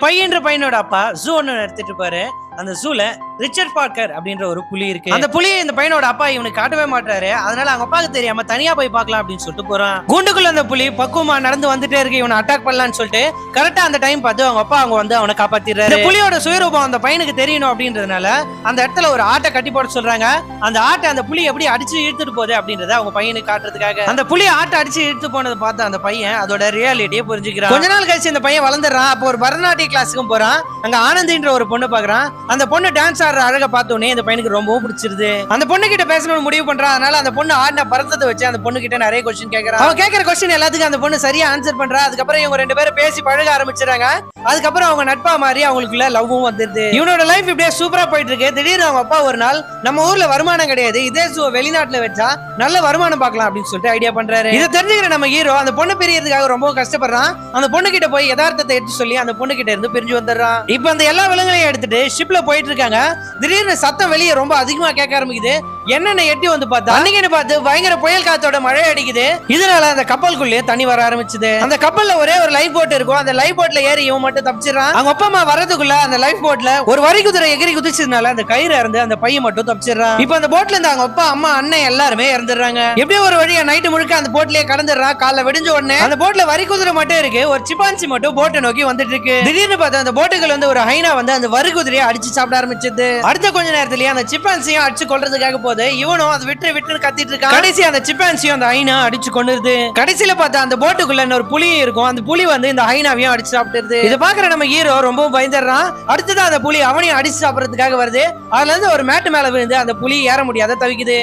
பையன்ற பையனோட அப்பா ஜூ ஒன்னு நடத்திட்டு இருப்பாரு. அந்த ஜூல ரிச்சர்ட் பார்க்கர் அப்படின்ற ஒரு புலி இருக்கு. அந்த புலியை இந்த பையனோட அப்பா இவனுக்கு காட்டவே மாட்டாரு. அதனால அவங்க அப்பாவுக்கு தெரியாம தனியா போய் பார்க்கலாம் அப்படின்னு சொல்லிட்டு போறான். கூண்டுக்குள்ள அந்த புலி பக்குவமா நடந்து வந்துட்டே இருக்கு. இவனை அட்டாக் பண்ணலாம்னு சொல்லிட்டு கரெக்டா அந்த டைம் பார்த்து அவங்க அப்பா வந்து அவனை காப்பாத்திடுறாரு. இந்த புலியோட சுயரூபம் அந்த பையனுக்கு தெரியணும் அப்படின்றதுனால அந்த இடத்துல ஒரு ஆட்டை கட்டி போட சொல்றாங்க. அந்த ஆட்டை அந்த புலி எப்படி அடிச்சு இழுத்துட்டு போகுது அப்படின்றத அவங்க பையனுக்கு காட்டுறதுக்காக அந்த புலி ஆட்டை அடிச்சு இழுத்து போனதை பார்த்து அந்த பையன் அதோட ரியாலிட்டியை புரிஞ்சுக்கிறான். கொஞ்ச நாள் கழிச்சு இந்த பையன் வளர்ந்துறான். அப்போ ஒரு பரதநாட்டிய கிளாஸுக்கும் போறான். அங்க ஆனந்தின்ற ஒரு பொண்ணு பாக்குறான். அந்த பொண்ணு டான்ஸ் ஆடுற அழகை பார்த்தோன்னே இந்த பையனுக்கு ரொம்பவும் பிடிச்சிருது. அந்த பொண்ணு கிட்ட பேசணும்னு முடிவு பண்றான். அதனால அந்த பொண்ணு ஆடின பரதத்தை வச்சு அந்த பொண்ணு கிட்ட நிறைய கொஸ்டின் கேட்கறான். அவன் கேட்கிற கொஸ்டின் எல்லாத்துக்கும் அந்த பொண்ணு சரியா ஆன்சர் பண்றா. அதுக்கப்புறம் இவங்க ரெண்டு பேரும் பேசி பழக ஆரம்பிச்சிடறாங்க. அதுக்கப்புறம் அவங்க நட்பா மாறி அவங்களுக்குள்ள லவ்வும் வந்துருது. இவனோட லைஃப் இப்படியே சூப்பரா போயிட்டு இருக்கு. திடீர்னு அவங்க அப்பா ஒரு நாள் நம்ம ஊர்ல வருமானம் கிடையாது, இதே வெளிநாட்டுல வச்சா நல்ல வருமானம் பார்க்கலாம் அப்படின்னு சொல்லிட்டு ஐடியா பண்றாரு. இதை தெரிஞ்சுக்கிற நம்ம ஹீரோ அந்த பொண்ணு பிரியறதுக்காக ரொம்ப கஷ்டப்படுறான். அந்த பொண்ணு கிட்ட போய் யதார்த்தத்தை எடுத்து சொல்லி அந்த பொண்ணு கிட்ட இருந்து பிரிஞ்சு வந்துடுறான். இப்ப அந்த எல்லா விலங்குகளையும் எடுத்துட்டு ஷிப்ல போயிட்டு இருக்காங்க. திடீர்னு சத்தம் வெளியே ரொம்ப அதிகமா கேட்க ஆரம்பிக்குது. என்னென்ன எட்டி வந்து பார்த்தா அன்னைக்கு பார்த்து பயங்கர புயல் காத்தோட மழை அடிக்குது. இதனால அந்த கப்பலுக்குள்ளேயே தண்ணி வர ஆரம்பிச்சுது. அந்த கப்பல்ல ஒரே ஒரு லைஃப் போட் இருக்கும். அந்த லைஃப் போட்ல ஏறி இவன் மட்டும் தப்பிச்சிடறான். அவங்க அப்பா அம்மா வரதுக்குள்ள அந்த லைஃப் போட்ல ஒரு வரி குதிரை எகிரி குதிச்சதுனால அந்த கயிறு இறந்து அந்த பையன் மட்டும் தப்பிச்சிடறான். இப்ப அந்த போட்ல இருந்து அவங்க அப்பா அம்மா அண்ணன் எல்லாருமே இறந்துடுறாங்க. எப்படியோ ஒரு வழியா நைட்டு முழுக்க அந்த போட்லயே கடந்துடுறான். காலைல விடிஞ்ச உடனே அந்த போட்ல வரி குதிரை மட்டும் இருக்கு. ஒரு சிப்பான்சி மட்டும் போட்டை நோக்கி வந்துட்டு இருக்கு. திடீர்னு பார்த்து அந்த போட்டுகள் வந்து ஒரு ஹைனா வந்து அந்த வரி குதிரையை அடிச்சு சாப்பிட ஆரம்பிச்சது. அடுத்த கொஞ்ச நேரத்திலேயே அந்த சிப்பான்சியும் அடிச்சு கொள்றதுக்காக போது இவனும் அது விட்டு விட்டு கத்திட்டு இருக்கான். கடைசி அந்த சிப்பான்சியும் அந்த ஹைனா அடிச்சு கொண்டுருது. கடைசியில பார்த்தா அந்த போட்டுக்குள்ள ஒரு புலியும் இருக்கும். அந்த புலி வந்து இந்த ஹைனாவையும் அடிச்சு சாப்பிட்டுருது. இதை பாக்குற நம்ம ஹீரோ ரொம்பவும் பயந்துடுறான். அடுத்ததான் அந்த புலி அவனையும் அடிச்சு சாப்பிடறதுக்காக வருது. அதுல இருந்து ஒரு மேட்டு மேல விழுந்து அந்த புலி ஏற முடியாத தவிக்குது.